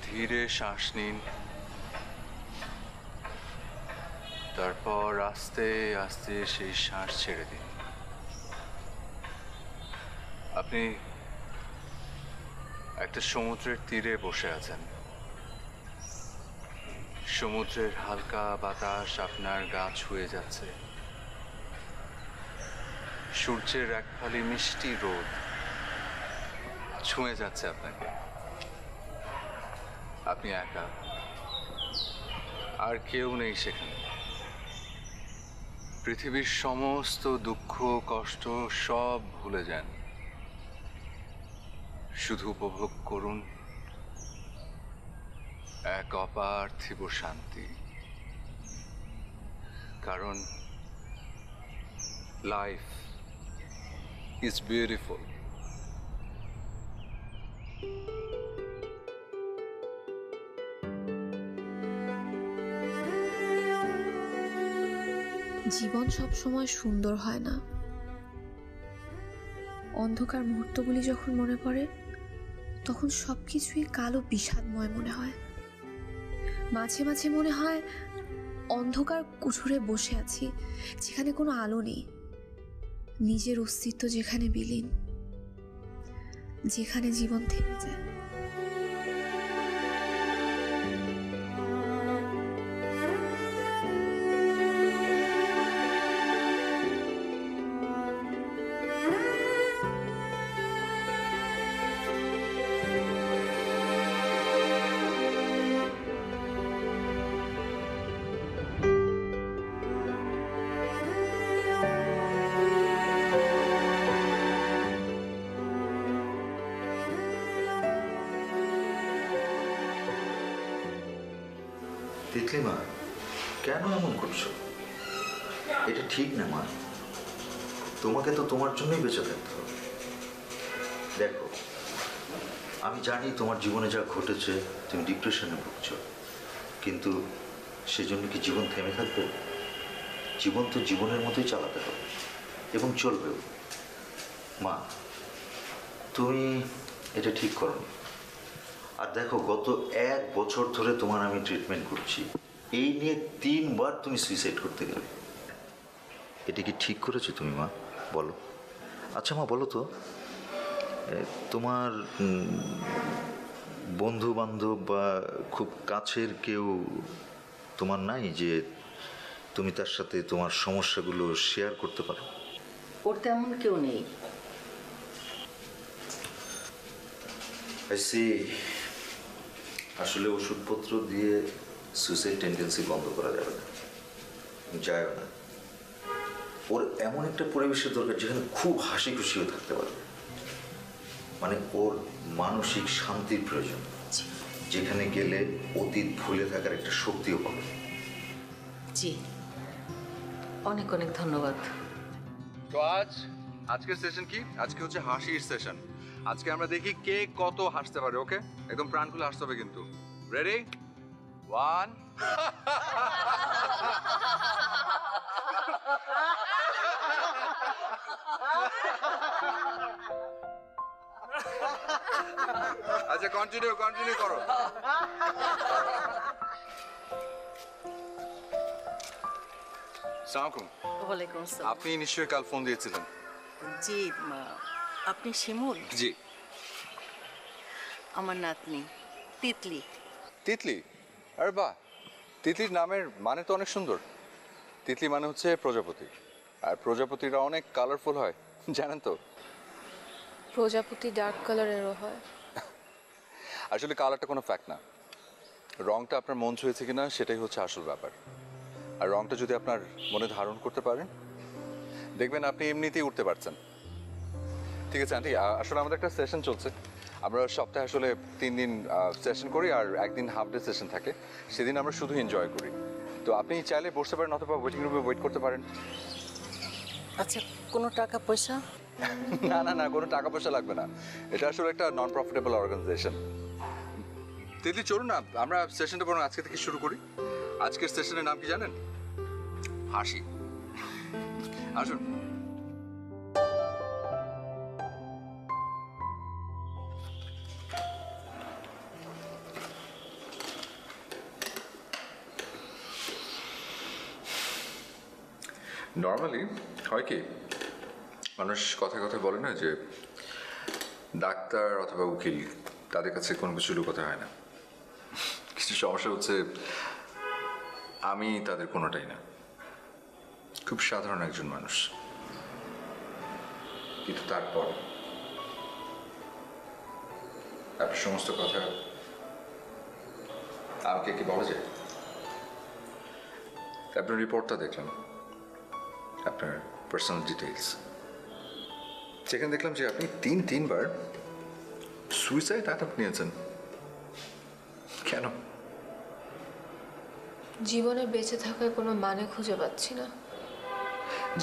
ধীরে শ্বাস নিন, তারপর আস্তে আস্তে সেই শ্বাস ছেড়ে দিন। আপনি একটা সমুদ্রের তীরে বসে আছেন। সমুদ্রের হালকা বাতাস আপনার গা ছুঁয়ে যাচ্ছে। সূর্যের এক ফালি মিষ্টি রোদ ছুঁয়ে যাচ্ছে আপনাকে। আপনি একা, আর কেউ নেই সেখানে। পৃথিবীর সমস্ত দুঃখ কষ্ট সব ভুলে যান, শুধু উপভোগ করুন এক অপার্থিব শান্তি। কারণ লাইফ ইজ বিউটিফুল। জীবন সবসময় সুন্দর হয় না। অন্ধকার মুহূর্তগুলি যখন মনে পড়ে, তখন সবকিছুই কালো বিষাদময় মনে হয়। মাঝে মাঝে মনে হয় অন্ধকার কুঠুরে বসে আছি, যেখানে কোনো আলো নেই। নিজের অস্তিত্ব যেখানে বিলীন, যেখানে জীবন থেমে যায়। তিতলি মা, কেন এমন করছো? এটা ঠিক না মা। তোমাকে তো তোমার জন্যই বেঁচে থাকতে হবে। দেখো, আমি জানি তোমার জীবনে যা ঘটেছে, তুমি ডিপ্রেশনে ভুগছো, কিন্তু সেজন্য কি জীবন থেমে থাকবে? জীবন তো জীবনের মতোই চালাতে হবে এবং চলবেও। মা, তুমি এটা ঠিক করোনি। আর দেখো, গত 1 বছর ধরে তোমার আমি ট্রিটমেন্ট করছি, এই নিয়ে 3 বার তুমি সুইসাইড করতে গেলে। এটা কি ঠিক করেছো তুমি মা? বলো। আচ্ছা মা, বলো তো, তোমার বন্ধু বান্ধব বা খুব কাছের কেউ তোমার নাই যে তুমি তার সাথে তোমার সমস্যাগুলো শেয়ার করতে পারো? ওর তেমন কেউ নেই। আসলে ওষুধপত্র দিয়ে সুইসাইড টেন্ডেন্সি বন্ধ করা যাবে না, যায় না। ওর এমন একটা পরিবেশের দরকার যেখানে খুব হাসি খুশিও থাকতে পারবে। মানে ওর মানসিক শান্তির প্রয়োজন, যেখানে গেলে অতীত ভুলে থাকার একটা শক্তিও পাবে। জি, অনেক অনেক ধন্যবাদ। তো আজকের সেশন কি? আজকে হচ্ছে হাসির সেশন। আজকে আমরা দেখি কে কত হাসতে পারে। ওকে, একদম প্রাণ খুলে হাসতে হবে কিন্তু। রেডি? 1 আচ্ছা, কন্টিনিউ করো। সালামালাইকুম। ওয়ালাইকুম আসসালাম। আপনি নিশ্চয়ই কাল ফোন দিয়েছিলেন? জি, আপনি শিমুল? জি। আমার নাতনি তিতলি। তিতলি? আরে বাহ, তিতলির নামের মানে তো অনেক সুন্দর। তিতলি মানে হচ্ছে প্রজাপতি, আর প্রজাপতিরা অনেক কালারফুল হয়, জানেন তো? প্রজাপতি ডার্ক কালারেরও হয়। আসলে কালারটা কোনো ফ্যাক্ট না, রংটা আপনার মন ছুঁয়েছে কিনা সেটাই হচ্ছে আসল ব্যাপার। আর রংটা যদি আপনার মনে ধারণ করতে পারেন, দেখবেন আপনি এমনিতেই উঠতে পারছেন। ঠিক আছে আন্টি, আসলে আমাদের একটা সেশন চলছে। আমরা সপ্তাহে আসলে 3 দিন সেশন করি, আর 1 দিন হাফ ডে সেশন থাকে। সেদিন আমরা শুধু এনজয় করি। তো আপনি চাইলে বসতে পারেন, অথবা ওয়েটিং রুমে ওয়েট করতে পারেন। আচ্ছা, কোনো টাকা পয়সা? না, কোনো টাকা পয়সা লাগবে না। এটা আসলে একটা নন প্রফিটেবল অর্গানাইজেশন। দিদি চলুন না, আমরা সেশনটা বরং আজকে থেকে শুরু করি। আজকের সেশনের নাম কি জানেন? হাসি। আসুন। নর্মালি হয় কি, মানুষ কথায় কথায় বলে না যে ডাক্তার অথবা উকিল তাদের কাছে কোনো কিছু লুকোতে হয় না। কিছু সমস্যা হচ্ছে আমি তাদের কোনোটাই না, খুব সাধারণ একজন মানুষ। কিন্তু তারপর আপনার সমস্ত কথা আমাকে কি বলা যায়? আপনার রিপোর্টটা দেখলাম, আপনার পার্সোনাল ডিটেইলস, সেখানে দেখলাম যে আপনি তিনবার সুইসাইড অ্যাটেম্প্ট নিয়েছেন। কেন? জীবনে বেঁচে থাকার কোনো মানে খুঁজে পাচ্ছি না।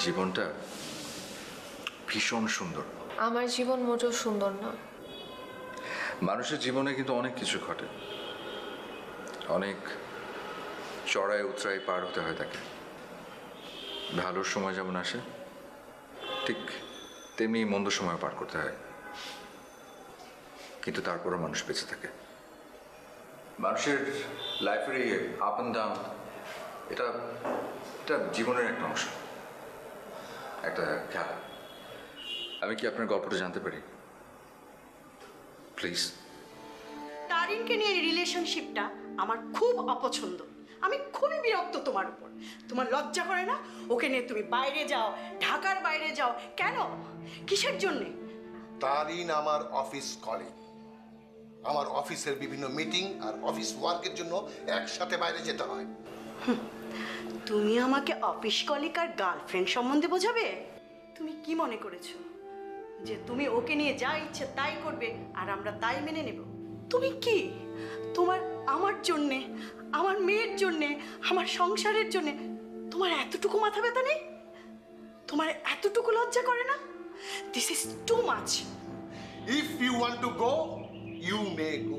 জীবনটা ভীষণ সুন্দর। আমার জীবন মোটেও সুন্দর না। মানুষের জীবনে কিন্তু অনেক কিছু ঘটে, অনেক চড়াই উতরাই পার হতে হয় তাকে। ভালো সময় যেমন আসে, ঠিক তেমনি মন্দ সময় পার করতে হয়, কিন্তু তারপরও মানুষ বেঁচে থাকে। মানুষের লাইফের এই আপ অ্যান্ড ডাউন, এটা এটা জীবনের একটা অংশ, একটা খেলা। আমি কি আপনার গল্পটা জানতে পারি প্লিজ? তারিনকে নিয়ে রিলেশনশিপটা আমার খুব অপছন্দ। আমি খুবই বিরক্ত তোমার উপর। তোমার লজ্জা করে না? ওকে নিয়ে তুমি বাইরে যাও, ঢাকার বাইরে যাও, কেন? কিসের জন্যে? তারিন আমার অফিস কলিগ। আমার অফিসের বিভিন্ন মিটিং আর অফিস ওয়ার্কের জন্য একসাথে বাইরে যেতে হয়। তুমি আমাকে অফিস কলিগ আর গার্লফ্রেন্ড সম্বন্ধে বোঝাবে? তুমি কি মনে করেছো যে তুমি ওকে নিয়ে যা ইচ্ছে তাই করবে আর আমরা তাই মেনে নেব? তুমি কি তোমার আমার জন্যে, আমার মেয়ের জন্যে, আমার সংসারের জন্যে তোমার এতটুকু মাথা ব্যথা নেই? তোমার এতটুকু লজ্জা করে না? This is too much. If you want to go, you may go.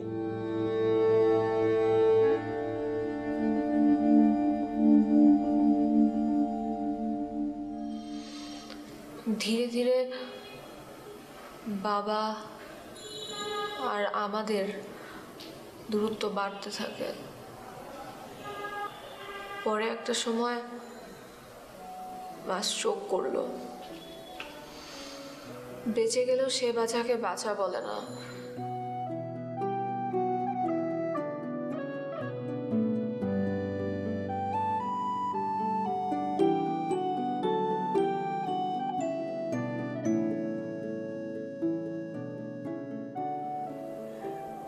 ধীরে ধীরে বাবা আর আমাদের দূরত্ব বাড়তে থাকে। পরে একটা সময় মা স্ট্রোক করলো। বেঁচে গেলেও সে বাঁচাকে বাঁচা বলে না।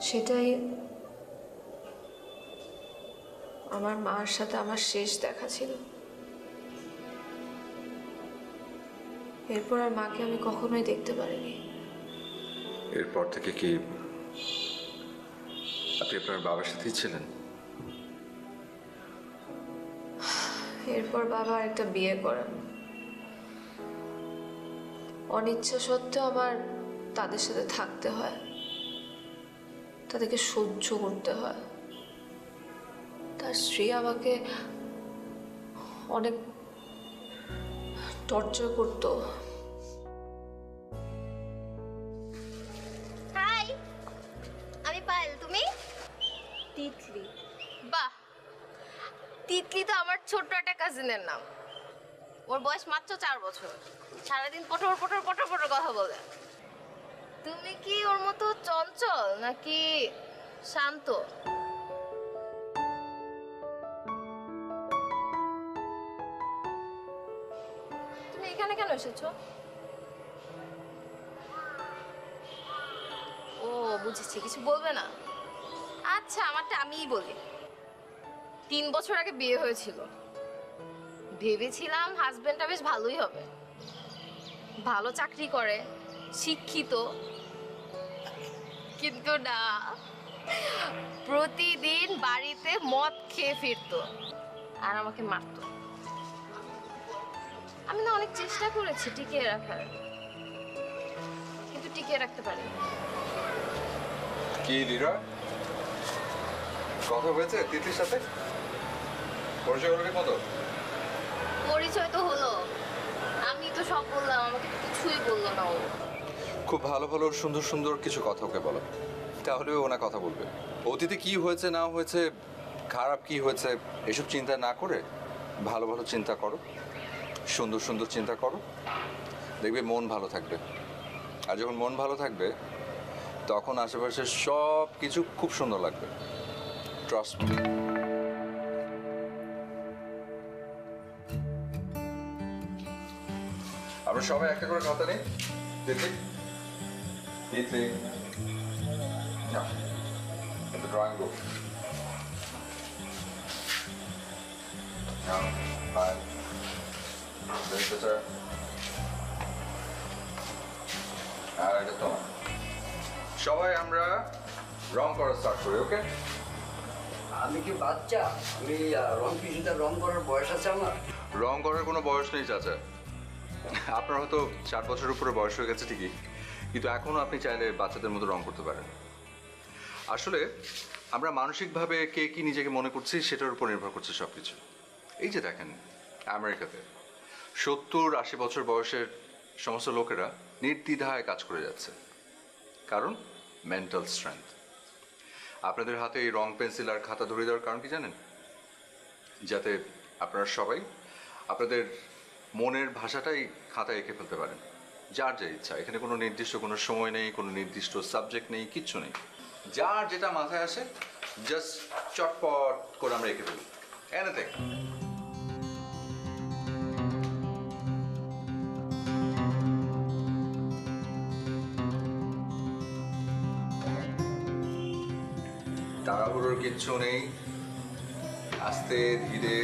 সেটাই আমার মার সাথে আমার শেষ দেখা ছিল। এরপর আর মাকে আমি কখনোই দেখতে পারিনি। এরপর থেকে কি আপনি আপনার বাবার সাথেই ছিলেন? এরপর বাবা একটা বিয়ে করেন। অনিচ্ছা সত্ত্বেও আমার তাদের সাথে থাকতে হয়, তাদেরকে সহ্য করতে হয়। তার স্ত্রী আমাকে অনেক টর্চার করতো। হাই, আমি পায়েল। তুমি? তিতলি। বাহ, তিতলি তো আমার ছোট্ট একটা কাজিনের নাম। ওর বয়স মাত্র 4 বছর। সারাদিন পটর পটর পটর পটর কথা বলে। তুমি কি ওর মতো চঞ্চল নাকি শান্ত? তুমি এখানে কেন এসেছো? ও বুঝেছি, কিছু বলবে না। আচ্ছা, আমারটা আমিই বলি। 3 বছর আগে বিয়ে হয়েছিল। ভেবেছিলাম হাজবেন্ডটা বেশ ভালোই হবে, ভালো চাকরি করে, শিক্ষিত। কিন্তু না, প্রতিদিন বাড়িতে মদ খেয়ে ফিরতো আর আমাকে মারতো। আমি না অনেক চেষ্টা করেছি টিকিয়ে রাখার, কিন্তু টিকিয়ে রাখতে পারিনি। কি লীরা, কথা হয়েছে তিতলির সাথে? পরিচয় হলো ঠিক মতো? পরিচয় তো হলো, আমি তো সব বললাম, আমাকে তো কিছুই বললো না ও। খুব ভালো ভালো সুন্দর সুন্দর কিছু কথা ওকে বলো, তাহলে ও না কথা বলবে। অতীতে কি হয়েছে না হয়েছে, খারাপ কি হয়েছে, এসব চিন্তা না করে ভালো ভালো চিন্তা করো, সুন্দর সুন্দর চিন্তা করো, দেখবে মন ভালো থাকবে। আর যখন মন ভালো থাকবে তখন আশেপাশের সব কিছু খুব সুন্দর লাগবে, ট্রাস্ট মি। আমরা সবাই একটা করে কথা নেই। তিতলি, তিতলি, না, drawing room. Now, fine. There's the turn. আর এটা তোমার। সবাই আমরা রং করা স্টার্ট করি, ওকে? আমি কি বাচ্চা? আমি রং কিছুটা রং করার বয়স আছে আমার? রং করার কোনো বয়স নেই চাচা। আপনার হয়তো 4 বছরের উপরে বয়স হয়ে গেছে ঠিকই, কিন্তু এখনো আপনি চাইলে বাচ্চাদের মতো রং করতে পারেন। আসলে আমরা মানসিকভাবে কে কি নিজেকে মনে করছি সেটার উপর নির্ভর করছে সব কিছু। এই যে দেখেন আমেরিকাতে 70-80 বছর বয়সের সমস্ত লোকেরা নির্দ্বিধায় কাজ করে যাচ্ছে, কারণ মেন্টাল স্ট্রেংথ। আপনাদের হাতে এই রং পেন্সিল আর খাতা ধরে দেওয়ার কারণ কি জানেন? যাতে আপনারা সবাই আপনাদের মনের ভাষাটাই খাতায় এঁকে ফেলতে পারেন, যার যা ইচ্ছা। এখানে কোনো নির্দিষ্ট কোনো সময় নেই, কোনো নির্দিষ্ট সাবজেক্ট নেই, কিচ্ছু নেই। যার যেটা মাথায় আসে জাস্ট চটপট করে আমরা এঁকে ফেলি, এনিথিং। তাড়াহুড়োর কিচ্ছু নেই, আস্তে ধীরে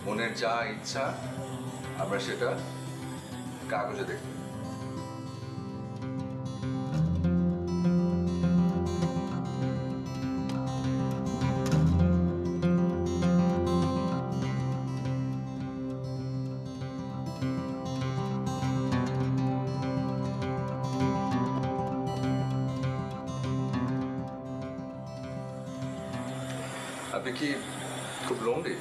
মনের যা ইচ্ছা আমরা সেটা কাগজে দেখি। আপনি কি খুব লোনলি?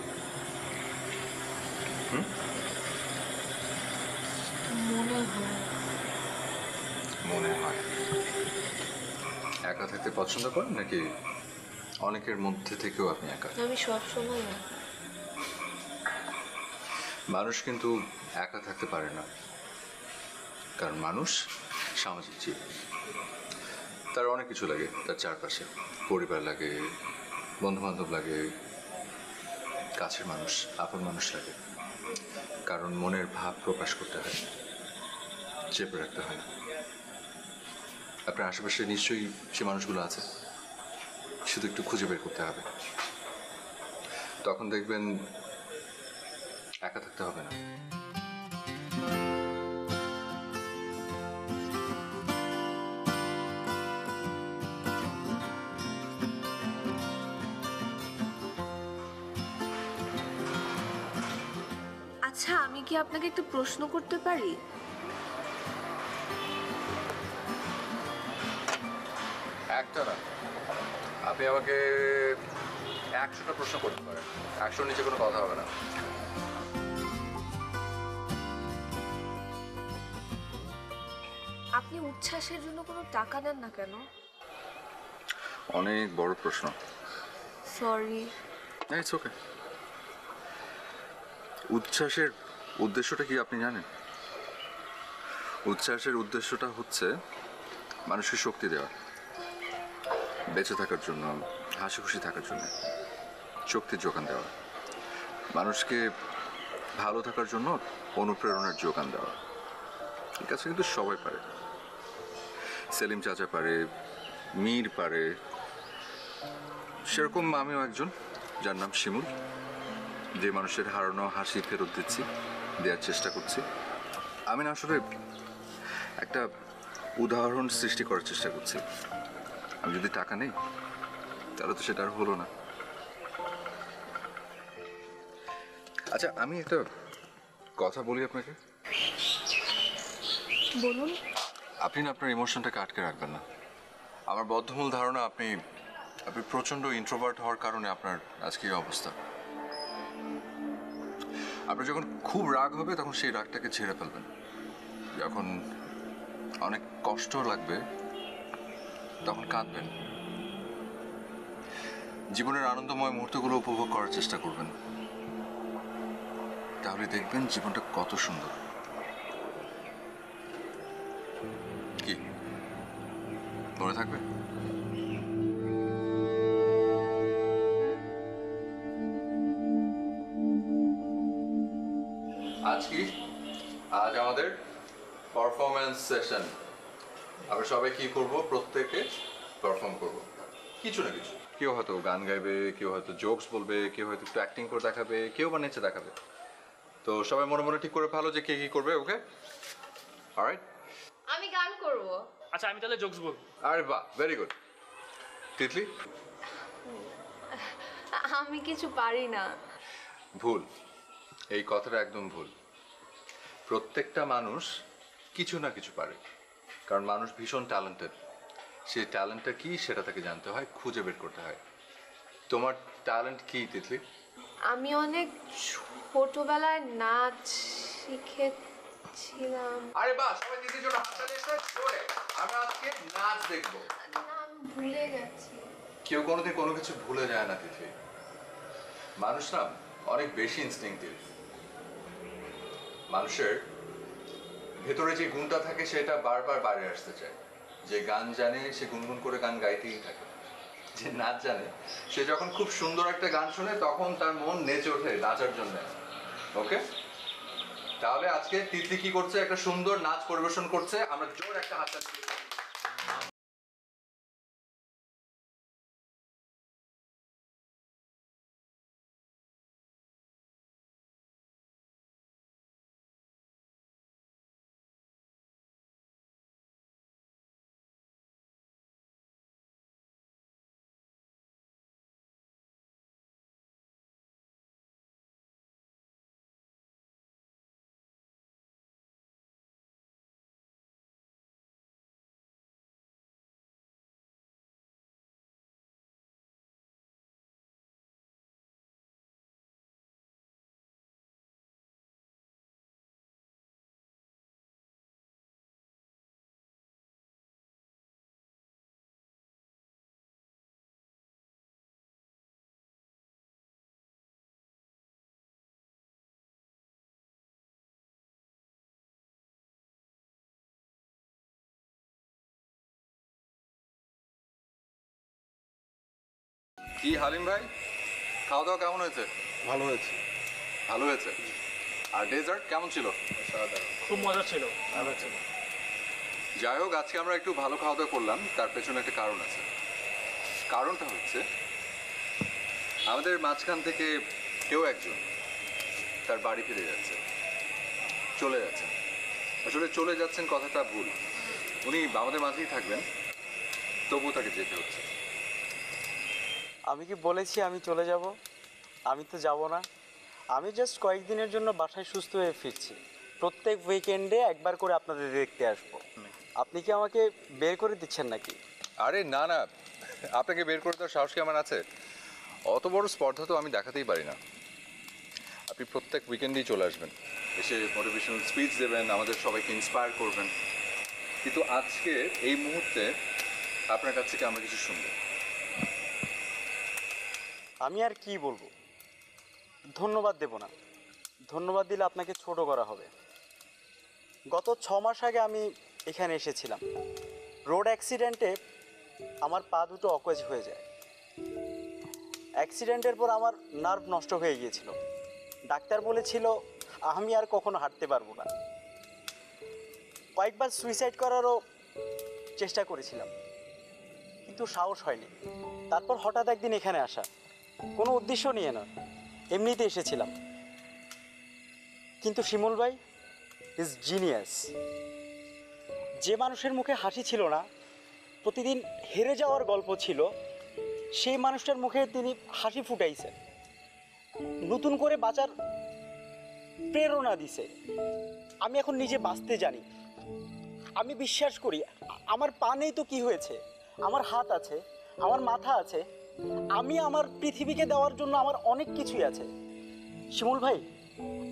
মনে হয়। একা থাকতে পছন্দ করেন নাকি অনেকের মধ্যে থেকেও আপনি একা? আমি সব সময় না। মানুষ কিন্তু একা থাকতে পারে না, কারণ মানুষ সামাজিক জীব। তার অনেক কিছু লাগে, তার চারপাশে পরিবার লাগে, বন্ধু বান্ধব লাগে, কাছের মানুষ, আপন মানুষ লাগে। কারণ মনের ভাব প্রকাশ করতে হয়, চেপে রাখতে হয় না। আপনার আশেপাশে নিশ্চয়ই সে মানুষগুলো আছে, শুধু একটু খুঁজে বের করতে হবে, তখন দেখবেন একা থাকতে হবে না। আচ্ছা, আমি কি আপনাকে একটা প্রশ্ন করতে পারি? একটা না, আপনি আমাকে 100টা প্রশ্ন করতে পারেন, 100 নিচে কোনো কথা হবে না। আপনি উচ্ছ্বাসের জন্য কোনো টাকা দেন না কেন? অনেক বড় প্রশ্ন। সরি। It's okay. উচ্ছ্বাসের উদ্দেশ্যটা কি আপনি জানেন? উচ্ছ্বাসের উদ্দেশ্যটা হচ্ছে মানুষকে শক্তি দেওয়া, বেঁচে থাকার জন্য, হাসি খুশি থাকার জন্য শক্তির যোগান দেওয়া, মানুষকে ভালো থাকার জন্য অনুপ্রেরণার যোগান দেওয়া। এই কাছে কিন্তু সবাই পারে। সেলিম চাচা পারে, মীর পারে, সেরকম আমিও একজন, যার নাম শিমুল, যে মানুষের হারানো হাসি ফেরত দিচ্ছি, দেওয়ার চেষ্টা করছি। আমি না আসলে একটা উদাহরণ সৃষ্টি করার চেষ্টা করছি। আমি যদি টাকা নেই তাহলে তো সেটা আর হলো না। আচ্ছা, আমি একটা কথা বলি আপনাকে। বলুন। আপনি না আপনার ইমোশনটাকে আটকে রাখবেন না। আমার বদ্ধমূল ধারণা আপনি প্রচণ্ড ইন্ট্রোভার্ট হওয়ার কারণে আপনার আজকে এই অবস্থা। আপনার যখন খুব রাগ হবে তখন সেই রাগটাকে ছেড়ে ফেলবেন, যখন অনেক কষ্ট লাগবে তখন কাঁদবেন, জীবনের আনন্দময় মুহূর্তগুলো উপভোগ করার চেষ্টা করবেন। তাহলে দেখবেন জীবনটা কত সুন্দর। কি মনে থাকবে? আজ আমাদের পারফরমেন্স সেশন। আমরা সবাই কি করব, প্রত্যেকে পারফর্ম করব কিছু না কিছু। কেউ হয়তো গান গাইবে, কেউ হয়তো জোকস বলবে, কেউ হয়তো একটু অ্যাক্টিং করে দেখাবে, কেউ বা নেচে দেখাবে। তো সবাই মনে মনে ঠিক করে ফেলো যে কে কি করবে। ওকে, অলরাইট? আমি গান করব। আচ্ছা আমি তাহলে জোকস বলবো। আরে বাহ, ভেরি গুড। তিতলি? আমি কিছু পারি না। ভুল, এই কথাটা একদম ভুল। প্রত্যেকটা মানুষ কিছু না কিছু পারে, কারণ মানুষ ভীষণ ট্যালেন্টেড। সেই ট্যালেন্টটা কি সেটা তাকে জানতে হয়, খুঁজে বের করতে হয়। তোমার ট্যালেন্ট কি তিতলি? আমি অনেক ছোটবেলায় নাচ শিখেছিলাম। আরে বাহ, সবাই তিতলির জন্য হাততালি একটু জোরে। আমরা আজকে নাচ দেখবো। না, আমি ভুলে গেছি। কেউ কোনোদিন কোনো কিছু ভুলে যায় না তিতলি। মানুষ না অনেক বেশি ইনস্টিংক্টিভ। মানুষের ভেতরে যে গুণটা থাকে সেটা বারবার বাইরে আসতে চায়। যে গান জানে সে গুনগুন করে গান গাইতেই থাকে। যে নাচ জানে সে যখন খুব সুন্দর একটা গান শোনে তখন তার মন নেচে ওঠে নাচার জন্য। ওকে, তাহলে আজকে তিতলি কি করছে, একটা সুন্দর নাচ পরিবেশন করছে। আমরা জোর একটা হাততালি দিই। কি হালিম ভাই, খাওয়া দাওয়া কেমন হয়েছে? ভালো হয়েছে। ভালো হয়েছে। আর ডেজার্ট কেমন ছিল? খুব মজা ছিল, ভালো ছিল। যাই হোক, আজকে আমরা একটু ভালো খাওয়া দাওয়া করলাম, তার পেছনে একটা কারণ আছে। কারণটা হচ্ছে আমাদের মাঝখান থেকে কেউ একজন তার বাড়ি ফিরে যাচ্ছে, চলে যাচ্ছেন। আসলে চলে যাচ্ছেন কথাটা ভুল, উনি আমাদের মাঝেই থাকবেন, তবুও তাকে যেতে হচ্ছে। আমি কি বলেছি আমি চলে যাব? আমি তো যাব না। আমি জাস্ট কয়েকদিনের জন্য বাসায় সুস্থ হয়ে ফিরছি। প্রত্যেক উইকেন্ডে একবার করে আপনাদের দেখতে আসবো। আপনি কি আমাকে বের করে দিচ্ছেন নাকি? আরে না না, আপনাকে বের করে দেওয়ার সাহস কি আমার আছে? অত বড় স্পর্ধা তো আমি দেখাতেই পারি না। আপনি প্রত্যেক উইকেন্ডেই চলে আসবেন, এসে মোটিভেশনাল স্পিচ দেবেন, আমাদের সবাইকে ইন্সপায়ার করবেন। কিন্তু আজকে এই মুহূর্তে আপনার কাছ থেকে আমরা কিছু শুনবো। আমি আর কি বলবো? ধন্যবাদ দেব না। ধন্যবাদ দিলে আপনাকে ছোট করা হবে। গত 6 মাস আগে আমি এখানে এসেছিলাম। রোড অ্যাক্সিডেন্টে আমার পা দুটো অকেজ হয়ে যায়। অ্যাক্সিডেন্টের পর আমার নার্ভ নষ্ট হয়ে গিয়েছিল। ডাক্তার বলেছিল আমি আর কখনো হাঁটতে পারবো না। কয়েকবার সুইসাইড করারও চেষ্টা করেছিলাম, কিন্তু সাহস হয়নি। তারপর হঠাৎ একদিন এখানে আসা, কোনো উদ্দেশ্য নিয়ে না, এমনিতে এসেছিলাম। কিন্তু শিমুল ভাই ইজ জিনিয়াস। যে মানুষের মুখে হাসি ছিল না, প্রতিদিন হেরে যাওয়ার গল্প ছিল, সেই মানুষটার মুখে তিনি হাসি ফুটাইছেন, নতুন করে বাঁচার প্রেরণা দিছে। আমি এখন নিজে বাঁচতে জানি। আমি বিশ্বাস করি আমার পা নেই তো কি হয়েছে, আমার হাত আছে, আমার মাথা আছে। আমি আমার পৃথিবীকে দেওয়ার জন্য আমার অনেক কিছুই আছে। শিমুল ভাই,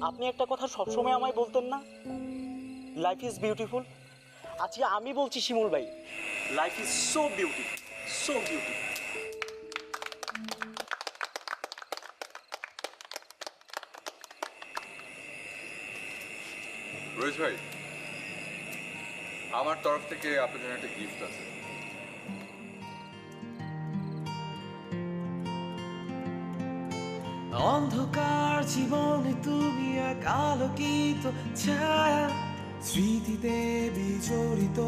আপনি একটা কথা সবসময় আমায় বলতেন না, লাইফ ইজ বিউটিফুল। আজকে আমি বলছি শিমুল ভাই, life is so beautiful, so beautiful. Rohit ভাই, আমার তরফ থেকে আপনার জন্য একটা গিফট আছে। অন্ধকার জীবনে তুমি এক আলোকিত ছায়া, স্মৃতিতে বিজড়িত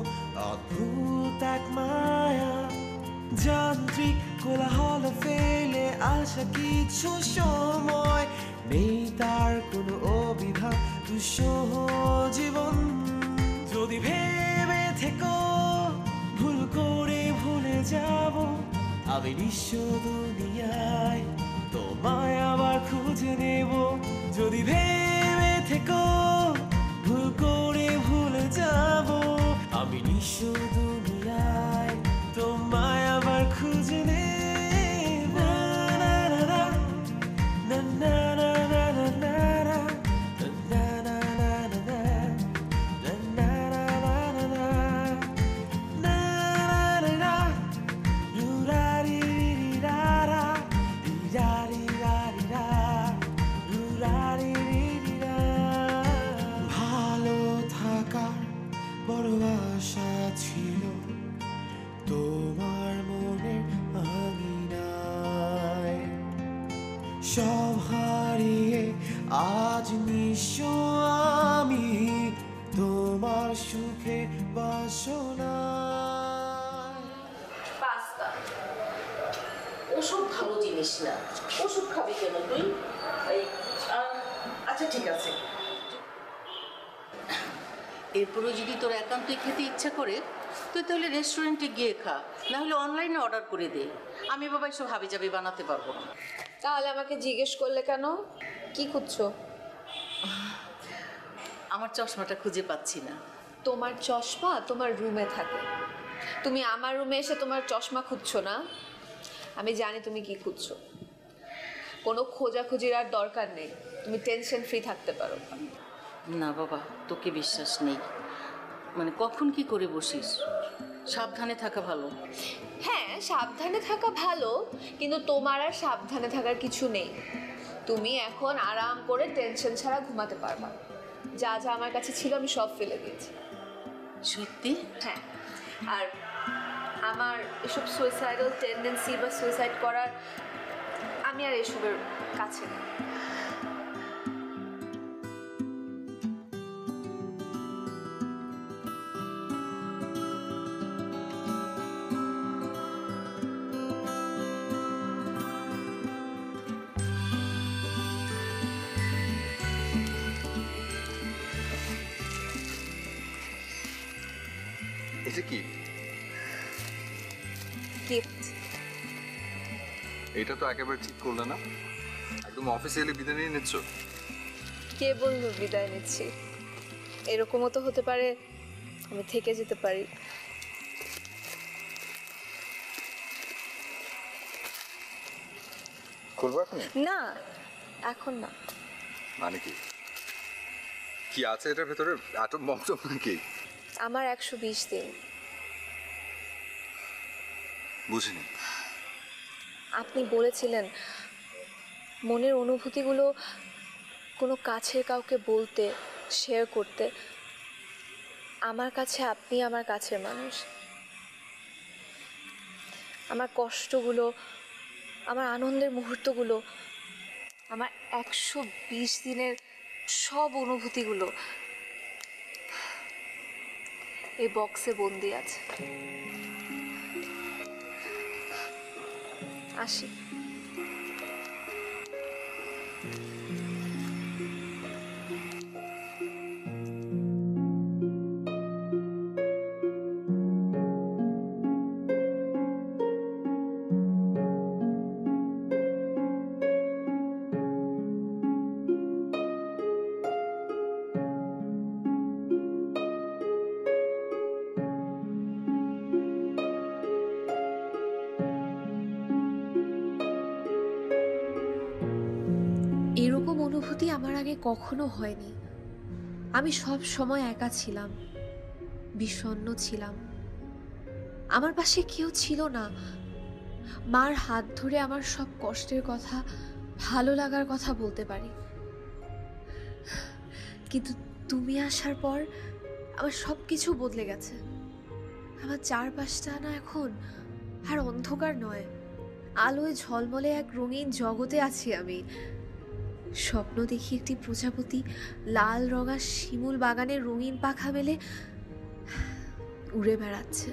অদ্ভুত এক মায়া। যান্ত্রিক কোলাহল ফেলে আসা কিছু সময়, নেই তার কোনো অভিধান দুঃসহ জীবন। যদি ভেবে থেকো ভুল করে ভুলে যাব, আমি নিঃস্ব দুনিয়ায় তোমায় আবার খুঁজে নেব। যদি ভেবে থেকো ভুল করে ভুলে যাব, আমি নিঃস্ব দুনিয়ায় তোমায় আবার খুঁজে নেব। না না না না না না না না না না না না না না না না না না না। ভালো থাকার বড় আশা ছিল তোমার মনে আঙিনায়, সব হারিয়ে আজ নিঃস্ব আমি তোমার সুখে বাসনায়। পাস্তা ওসব ভালো জিনিস না, ওষুধ খাবি কেন তুই? আচ্ছা ঠিক আছে, এরপরে যদি তোর একান্তই খেতে ইচ্ছা করে তুই তাহলে রেস্টুরেন্টে গিয়ে খা, না হলে অনলাইনে অর্ডার করে দে। আমি বাবা এসব হাবি জাবি বানাতে পারবো না। তাহলে আমাকে জিজ্ঞেস করলে কেন? কি খুঁজছো? আমার চশমাটা খুঁজে পাচ্ছি না। তোমার চশমা তোমার রুমে থাকে, তুমি আমার রুমে এসে তোমার চশমা খুঁজছো না? আমি জানি তুমি কি খুঁজছো। কোনো খোঁজাখুঁজির আর দরকার নেই, তুমি টেনশন ফ্রি থাকতে পারো। না বাবা, তোকে বিশ্বাস নেই। মানে কখন কি করে বসিস, সাবধানে থাকা ভালো। হ্যাঁ, সাবধানে থাকা ভালো, কিন্তু তোমার আর সাবধানে থাকার কিছু নেই। তুমি এখন আরাম করে টেনশন ছাড়া ঘুমাতে পারবা। যা যা আমার কাছে ছিল আমি সব ফেলে দিয়েছি। সত্যি? হ্যাঁ, আর আমার এসব সুইসাইডাল টেন্ডেন্সি বা সুইসাইড করার, আমি আর এসবের কাছে নেই। এটা কি? গিফট। এটা তো একেবারে ঠিক করলে না, একদম অফিসিয়ালি বিদায় নিয়ে নিচ্ছ। কে বললো বিদায় নিচ্ছি? এরকমও তো হতে পারে আমি থেকে যেতে পারি। খুলবো এখন? না, এখন না। মানে কি কি আছে এটার ভেতরে? আটম বমটম নাকি? আমার 120 দিন। বুঝিনি। আপনি বলেছিলেন মনের অনুভূতিগুলো কোনো কাছের কাউকে বলতে, শেয়ার করতে। আমার কাছে আপনি আমার কাছের মানুষ। আমার কষ্টগুলো, আমার আনন্দের মুহূর্তগুলো, আমার 120 দিনের সব অনুভূতিগুলো এই বক্সে বন্দি আছে। আসি। এরকম অনুভূতি আমার আগে কখনো হয়নি। আমি সব সময় একা ছিলাম, বিষণ্ণ ছিলাম। আমার পাশে কেউ ছিল না। মার হাত ধরে আমার সব কষ্টের কথা, ভালো লাগার কথা বলতে পারি, কিন্তু তুমি আসার পর আমার সব কিছু বদলে গেছে। আমার চারপাশটা না এখন আর অন্ধকার নয়, আলোয় ঝলমলে এক রঙিন জগতে আছি আমি। স্বপ্ন দেখি একটি প্রজাপতি লাল রঙা শিমুল বাগানের রঙিন পাখা মেলে উড়ে বেড়াচ্ছে।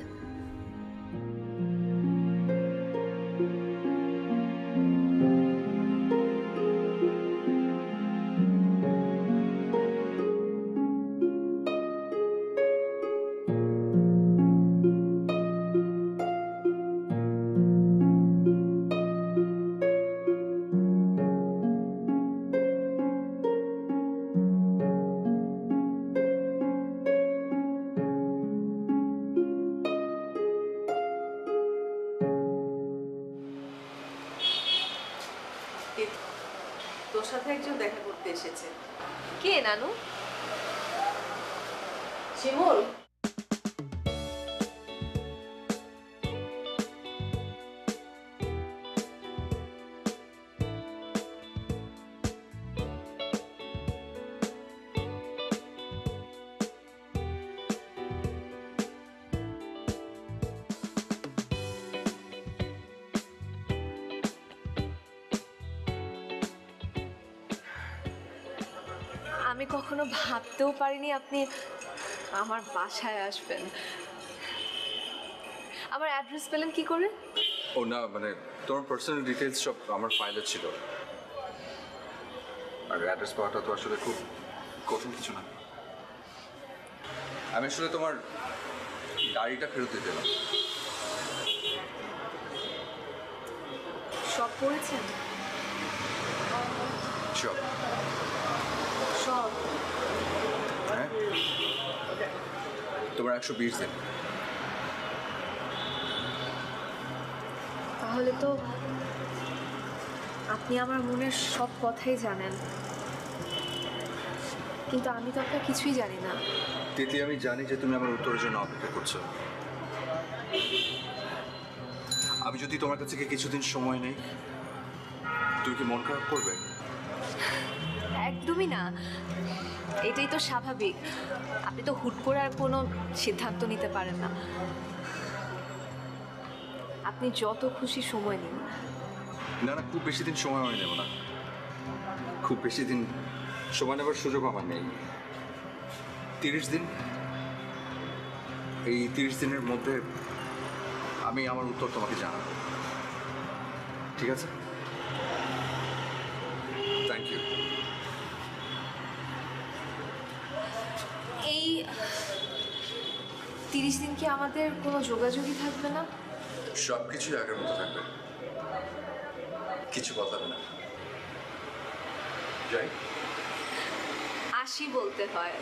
তোর সাথে একজন দেখা করতে এসেছে। কে নানু? শিমুল, আমি কখনো ভাবতেও পারিনি আপনি আমার বাসায় আসবেন। আমার অ্যাড্রেস পেলেন কি করে? ও না, মানে তোমার পার্সোনাল ডিটেলস সব আমার ফাইলে ছিল, আর অ্যাড্রেস পাওয়াটা তো আসলে খুব কঠিন কিছু না। আমি আসলে তোমার গাড়িটা ফেরত দিতে এলাম। সব পড়েছেন? সব? সব? হ্যাঁ, তোমার 120 দিন। তাহলে তো আপনি আমার মনের সব কথাই জানেন, কিন্তু আমি তো আপনার কিছুই জানি না। তিতলি, আমি জানি যে তুমি আমার উত্তরের জন্য অপেক্ষা করছো। আমি যদি তোমার কাছ থেকে কিছুদিন সময় নেই, তুমি কি মন খারাপ করবে? একদমই না, এটাই তো স্বাভাবিক। আপনি তো হুট করে আর কোনো সিদ্ধান্ত নিতে পারেন না। আপনি যত খুশি সময় নিন। না না, খুব বেশি দিন সময় আমি নেব না। খুব বেশি দিন সময় নেবার সুযোগ আমার নেই। 30 দিন। এই 30 দিনের মধ্যে আমি আমার উত্তর তোমাকে জানাবো, ঠিক আছে? Thank you. এই 30 দিন কি আমাদের কোনো যোগাযোগই থাকবে না? সব কিছুই আগের মতো থাকবে, কিছু বদলাবে না। যাই। আসি বলতে হয়।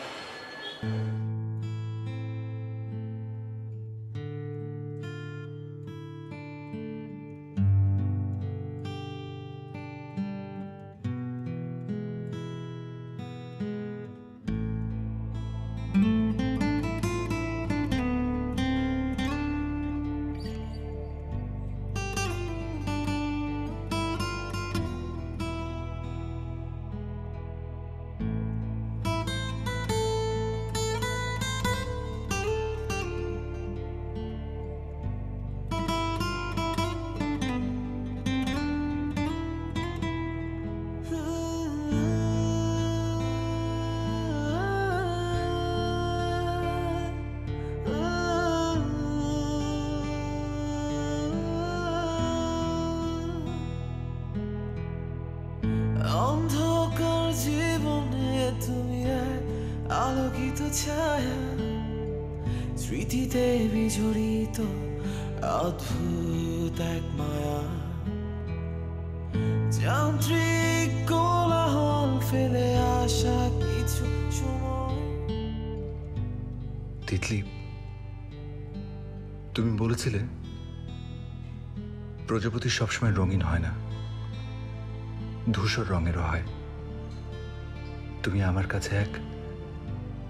অন্ধকার জীবনে তুমি এক আলোকিত ছায়া, স্মৃতিতে বিজড়িত অদ্ভুত এক মায়া, যান্ত্রিক কোলাহল ফেলে আসা কিছু সময়। তিতলি, তুমি বলেছিলে প্রজাপতি সবসময় রঙিন হয় না, ধূসর রঙেরও হয়। তুমি আমার কাছে এক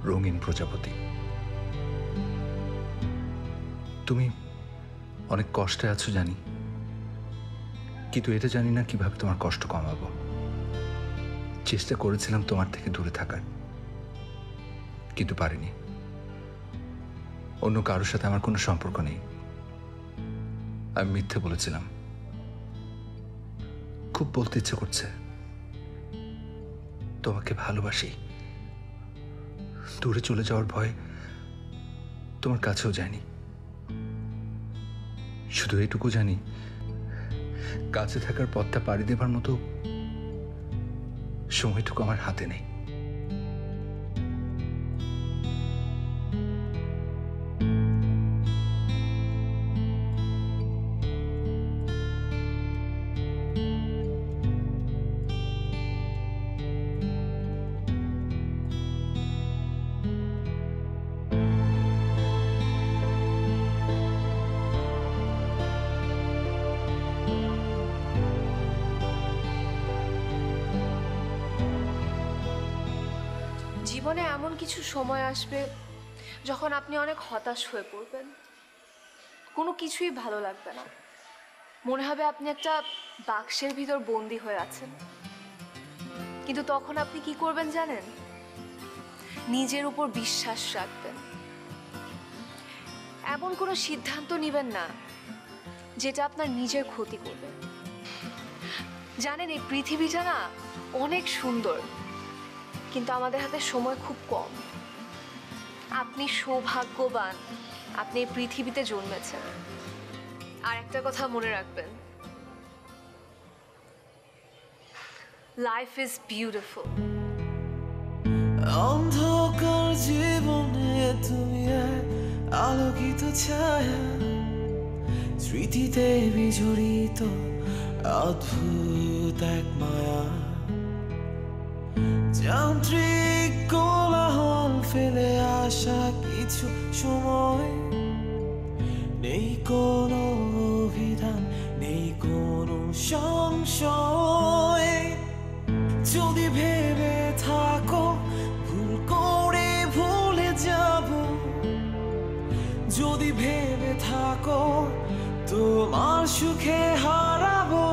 রঙিন প্রজাপতি। তুমি অনেক কষ্টে আছো জানি, কিন্তু এটা জানি না কিভাবে তোমার কষ্ট কমাবো। চেষ্টা করেছিলাম তোমার থেকে দূরে থাকার, কিন্তু পারিনি। অন্য কারোর সাথে আমার কোনো সম্পর্ক নেই। আমি মিথ্যে বলেছিলাম। খুব বলতে ইচ্ছে করছে, তোমাকে ভালোবাসি। দূরে চলে যাওয়ার ভয় তোমার কাছেও যায়নি। শুধু এটুকু জানি, কাছে থাকার পথটা পাড়ি দেবার মতো সময়টুকু আমার হাতে নেই। জীবনে এমন কিছু সময় আসবে যখন আপনি অনেক হতাশ হয়ে পড়বেন, কোনো কিছুই ভালো লাগবে না। মনে হবে আপনি একটা বাক্সের ভিতর বন্দি হয়ে আছেন। কিন্তু তখন আপনি কি করবেন জানেন? নিজের উপর বিশ্বাস রাখবেন। এমন কোনো সিদ্ধান্ত নেবেন না যেটা আপনার নিজের ক্ষতি করবে। জানেন, এই পৃথিবীটা না অনেক সুন্দর, কিন্তু আমাদের হাতে সময় খুব কম। আপনি সৌভাগ্যবান, আপনি এই পৃথিবীতে জন্মেছেন। আর একটা কথা মনে রাখবেন, লাইফ ইজ বিউটিফুল। অন্ধকার জীবনে তুমি এক আলোকিত ছায়া, স্মৃতিতে বিজড়িত অদ্ভুত এক মায়া। যান্ত্রিক কোলাহল ফেলে আসা কিছু সময়, নেই কোনো অভিধান, নেই কোনো সংশয়। যদি ভেবে থাকো ভুল করে ভুলে যাব, যদি ভেবে থাকো তোমার সুখে হারাবো